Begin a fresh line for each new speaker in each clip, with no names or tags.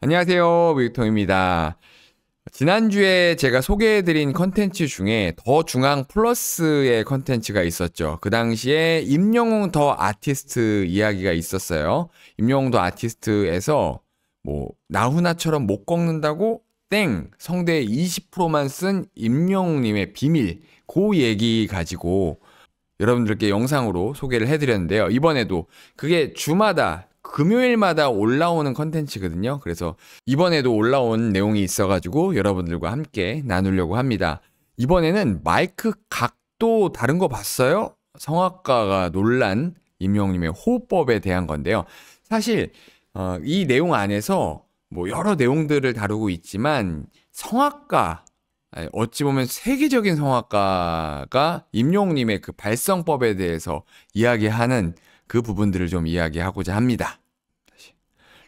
안녕하세요. 윌통입니다. 지난주에 제가 소개해드린 컨텐츠 중에 더 중앙 플러스의 컨텐츠가 있었죠. 그 당시에 임영웅 더 아티스트 이야기가 있었어요. 임영웅 더 아티스트에서 나훈아처럼 못 꺾는다고 땡! 성대 20%만 쓴 임영웅님의 비밀, 그 얘기 가지고 여러분들께 영상으로 소개를 해드렸는데요. 이번에도 그게 주마다 금요일마다 올라오는 컨텐츠거든요. 그래서 이번에도 올라온 내용이 있어가지고 여러분들과 함께 나누려고 합니다. 이번에는 마이크 각도 다른 거 봤어요? 성악가가 놀란 임영웅님의 호흡법에 대한 건데요. 사실 이 내용 안에서 여러 내용들을 다루고 있지만 성악가, 어찌 보면 세계적인 성악가가 임영웅님의 그 발성법에 대해서 이야기하는 그 부분들을 좀 이야기하고자 합니다.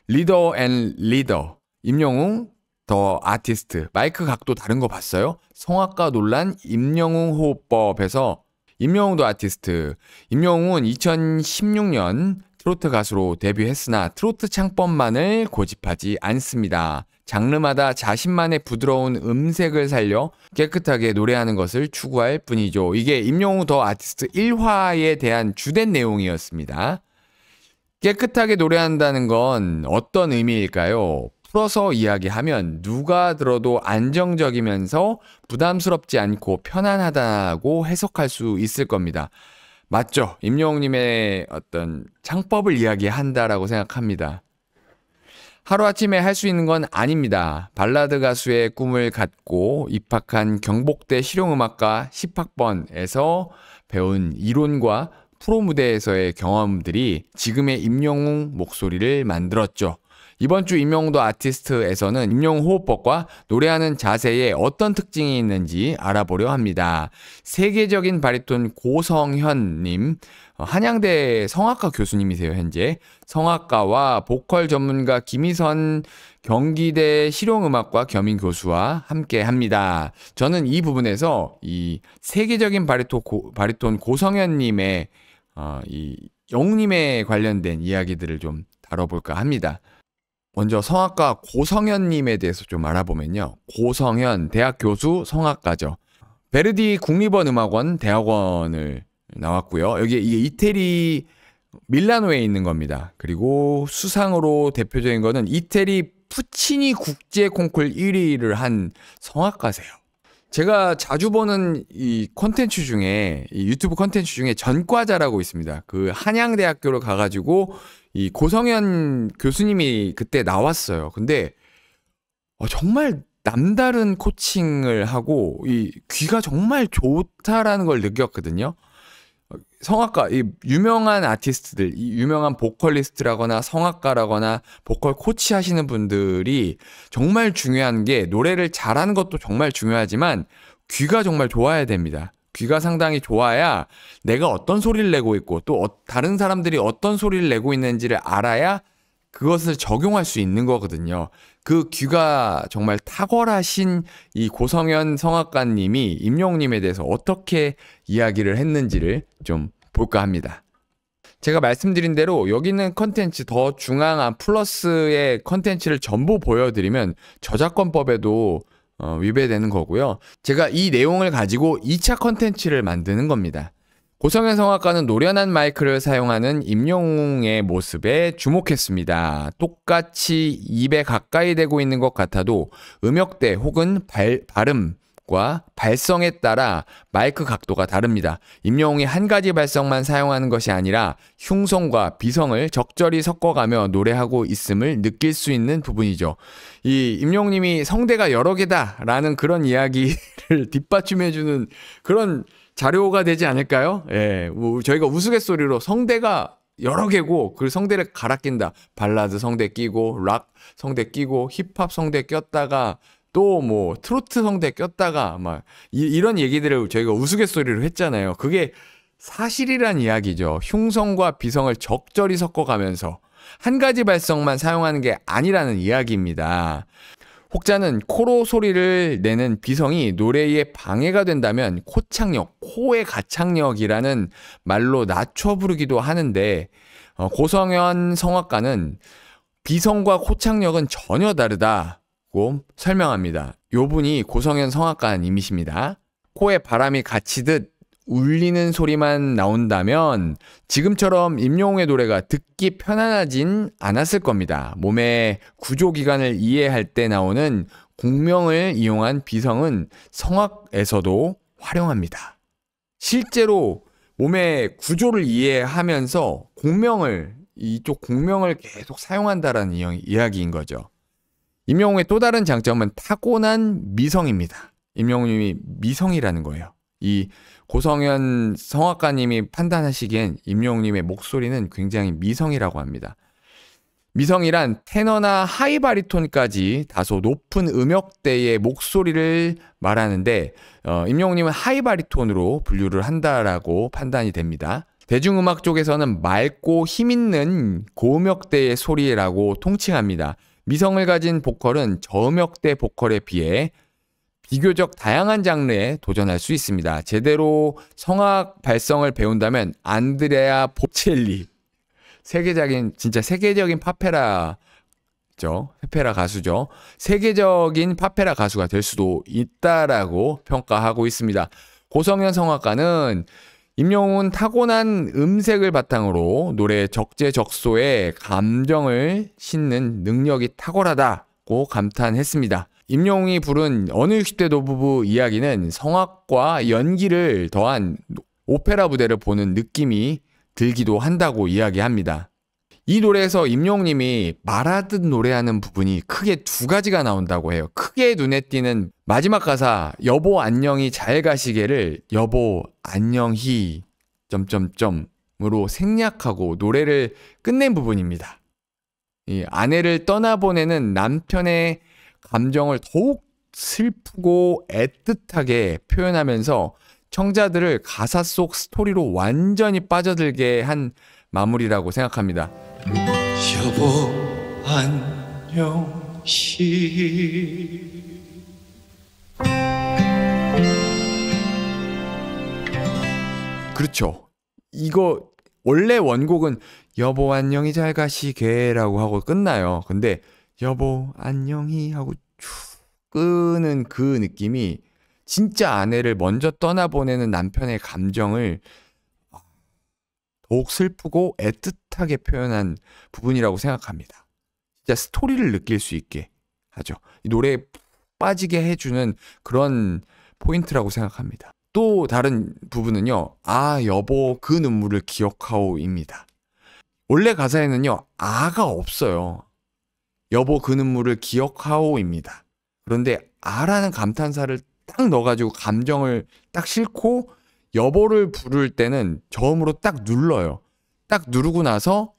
리더 앤 리더, 임영웅 더 아티스트, 마이크 각도 다른 거 봤어요? 성악가 논란 임영웅 호흡법에서 임영웅 더 아티스트, 임영웅은 2016년 트로트 가수로 데뷔했으나 트로트 창법만을 고집하지 않습니다. 장르마다 자신만의 부드러운 음색을 살려 깨끗하게 노래하는 것을 추구할 뿐이죠. 이게 임영웅 더 아티스트 1화에 대한 주된 내용이었습니다. 깨끗하게 노래한다는 건 어떤 의미일까요? 풀어서 이야기하면 누가 들어도 안정적이면서 부담스럽지 않고 편안하다고 해석할 수 있을 겁니다. 맞죠? 임영웅님의 어떤 창법을 이야기한다라고 생각합니다. 하루아침에 할 수 있는 건 아닙니다. 발라드 가수의 꿈을 갖고 입학한 경복대 실용음악과 10학번에서 배운 이론과 프로 무대에서의 경험들이 지금의 임영웅 목소리를 만들었죠. 이번 주 임영웅 더 아티스트에서는 임영웅 호흡법과 노래하는 자세에 어떤 특징이 있는지 알아보려 합니다. 세계적인 바리톤 고성현님, 한양대 성악과 교수님이세요, 현재. 성악가와 보컬 전문가 김희선 경기대 실용음악과 겸임 교수와 함께 합니다. 저는 이 부분에서 이 세계적인 바리톤 고성현님의 이 영웅님에 관련된 이야기들을 좀 다뤄볼까 합니다. 먼저 성악가 고성현님에 대해서 좀 알아보면요. 고성현, 대학 교수, 성악가죠. 베르디 국립원음악원 대학원을 나왔고요. 여기 이게 이태리 밀라노에 있는 겁니다. 그리고 수상으로 대표적인 거는 이태리 푸치니 국제 콩쿨 1위를 한 성악가세요. 제가 자주 보는 이 콘텐츠 중에, 이 유튜브 콘텐츠 중에 전과자라고 있습니다. 그 한양대학교를 가가지고 이 고성현 교수님이 그때 나왔어요. 근데 정말 남다른 코칭을 하고 이 귀가 정말 좋다라는 걸 느꼈거든요. 성악가, 이 유명한 아티스트들, 이 유명한 보컬리스트라거나 성악가라거나 보컬 코치 하시는 분들이 정말 중요한 게 노래를 잘하는 것도 정말 중요하지만 귀가 정말 좋아야 됩니다. 귀가 상당히 좋아야 내가 어떤 소리를 내고 있고 또 다른 사람들이 어떤 소리를 내고 있는지를 알아야 그것을 적용할 수 있는 거거든요. 그 귀가 정말 탁월하신 이 고성현 성악가님이 임영웅님에 대해서 어떻게 이야기를 했는지를 좀 볼까 합니다. 제가 말씀드린 대로 여기 있는 컨텐츠 더 중앙 플러스의 컨텐츠를 전부 보여드리면 저작권법에도 위배되는 거고요. 제가 이 내용을 가지고 2차 컨텐츠를 만드는 겁니다. 고성현 성악가는 노련한 마이크를 사용하는 임영웅의 모습에 주목했습니다. 똑같이 입에 가까이 대고 있는 것 같아도 음역대 혹은 발음과 발성에 따라 마이크 각도가 다릅니다. 임영웅이 한 가지 발성만 사용하는 것이 아니라 흉성과 비성을 적절히 섞어가며 노래하고 있음을 느낄 수 있는 부분이죠. 이 임영웅님이 성대가 여러 개다라는 그런 이야기를 뒷받침해주는 그런 자료가 되지 않을까요? 예, 저희가 우스갯소리로 성대가 여러 개고 그 성대를 갈아 낀다. 발라드 성대 끼고 락 성대 끼고 힙합 성대 꼈다가 또 트로트 성대 꼈다가 이런 얘기들을 저희가 우스갯소리로 했잖아요. 그게 사실이란 이야기죠. 흉성과 비성을 적절히 섞어가면서 한 가지 발성만 사용하는 게 아니라는 이야기입니다. 혹자는 코로 소리를 내는 비성이 노래에 방해가 된다면 코창력, 코의 가창력이라는 말로 낮춰 부르기도 하는데 고성현 성악가는 비성과 코창력은 전혀 다르다고 설명합니다. 요 분이 고성현 성악가님이십니다. 코에 바람이 갇히듯 울리는 소리만 나온다면 지금처럼 임영웅의 노래가 듣기 편안하진 않았을 겁니다. 몸의 구조기관을 이해할 때 나오는 공명을 이용한 비성은 성악에서도 활용합니다. 실제로 몸의 구조를 이해하면서 이쪽 공명을 계속 사용한다라는 이야기인 거죠. 임영웅의 또 다른 장점은 타고난 미성입니다. 임영웅님이 미성이라는 거예요. 이 고성현 성악가님이 판단하시기엔 임영웅님의 목소리는 굉장히 미성이라고 합니다. 미성이란 테너나 하이바리톤까지 다소 높은 음역대의 목소리를 말하는데 임영웅님은 하이바리톤으로 분류를 한다라고 판단이 됩니다. 대중음악 쪽에서는 맑고 힘있는 고음역대의 소리라고 통칭합니다. 미성을 가진 보컬은 저음역대 보컬에 비해 비교적 다양한 장르에 도전할 수 있습니다. 제대로 성악 발성을 배운다면 안드레아 보첼리, 진짜 세계적인 파페라 가수죠. 세계적인 파페라 가수가 될 수도 있다라고 평가하고 있습니다. 고성현 성악가는 임영웅은 타고난 음색을 바탕으로 노래 적재적소에 감정을 싣는 능력이 탁월하다고 감탄했습니다. 임영웅이 부른 어느 60대 노부부 이야기는 성악과 연기를 더한 오페라 무대를 보는 느낌이 들기도 한다고 이야기합니다. 이 노래에서 임영웅님이 말하듯 노래하는 부분이 크게 두 가지가 나온다고 해요. 크게 눈에 띄는 마지막 가사 여보 안녕히 잘 가시게를 여보 안녕히 으로 생략하고 노래를 끝낸 부분입니다. 이 아내를 떠나보내는 남편의 감정을 더욱 슬프고 애틋하게 표현하면서 청자들을 가사 속 스토리로 완전히 빠져들게 한 마무리라고 생각합니다.
여보 안녕시
그렇죠. 이거 원래 원곡은 여보 안녕히 잘 가시게라고 하고 끝나요. 근데 여보 안녕히 하고 쭉 끄는 그 느낌이 진짜 아내를 먼저 떠나보내는 남편의 감정을 더욱 슬프고 애틋하게 표현한 부분이라고 생각합니다. 진짜 스토리를 느낄 수 있게 하죠. 이 노래에 빠지게 해주는 그런 포인트라고 생각합니다. 또 다른 부분은요. 아 여보 그 눈물을 기억하오입니다. 원래 가사에는요. 아가 없어요. 여보 그 눈물을 기억하오입니다. 그런데 아라는 감탄사를 딱 넣어가지고 감정을 딱 싣고 여보를 부를 때는 저음으로 딱 눌러요. 딱 누르고 나서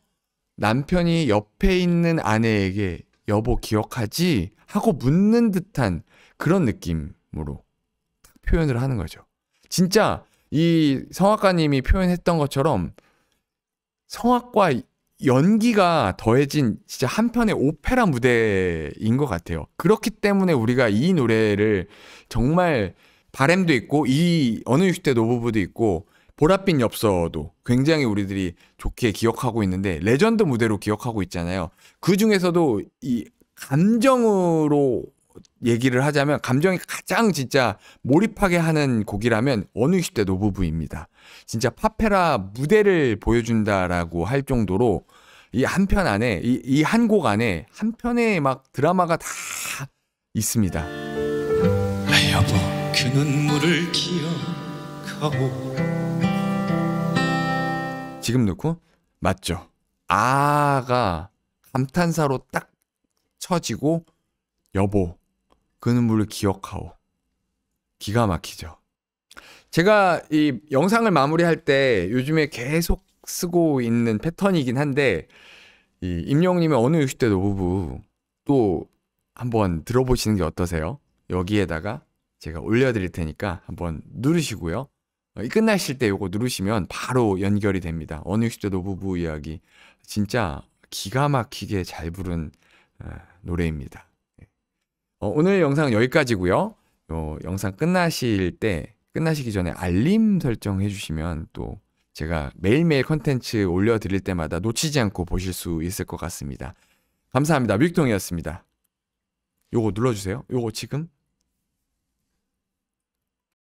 남편이 옆에 있는 아내에게 여보 기억하지? 하고 묻는 듯한 그런 느낌으로 딱 표현을 하는 거죠. 진짜 이 성악가님이 표현했던 것처럼 성악과 연기가 더해진 진짜 한편의 오페라 무대인 것 같아요. 그렇기 때문에 우리가 이 노래를 정말 바램도 있고 이 어느 60대 노부부도 있고 보랏빛 엽서도 굉장히 우리들이 좋게 기억하고 있는데 레전드 무대로 기억하고 있잖아요. 그 중에서도 이 감정으로 얘기를 하자면 감정이 가장 진짜 몰입하게 하는 곡이라면 어느 60대 노부부입니다. 진짜 파페라 무대를 보여준다라고 할 정도로 이 한 편 안에 이 한 곡 안에 한 편의 막 드라마가 다 있습니다.
여보 그 눈물을 기억하오.
지금 넣고 맞죠? 아가 감탄사로 딱 쳐지고 여보 그 눈물을 기억하오. 기가 막히죠. 제가 이 영상을 마무리할 때 요즘에 계속 쓰고 있는 패턴이긴 한데 이 임영웅님의 어느 60대 노부부 또 한번 들어보시는 게 어떠세요? 여기에다가 제가 올려드릴 테니까 한번 누르시고요. 끝나실 때 요거 누르시면 바로 연결이 됩니다. 어느 60대 노부부 이야기 진짜 기가 막히게 잘 부른 노래입니다. 오늘 영상 여기까지고요. 영상 끝나시기 전에 알림 설정해 주시면 또 제가 매일매일 컨텐츠 올려드릴 때마다 놓치지 않고 보실 수 있을 것 같습니다. 감사합니다. 뮤직동이었습니다. 요거 눌러주세요. 요거 지금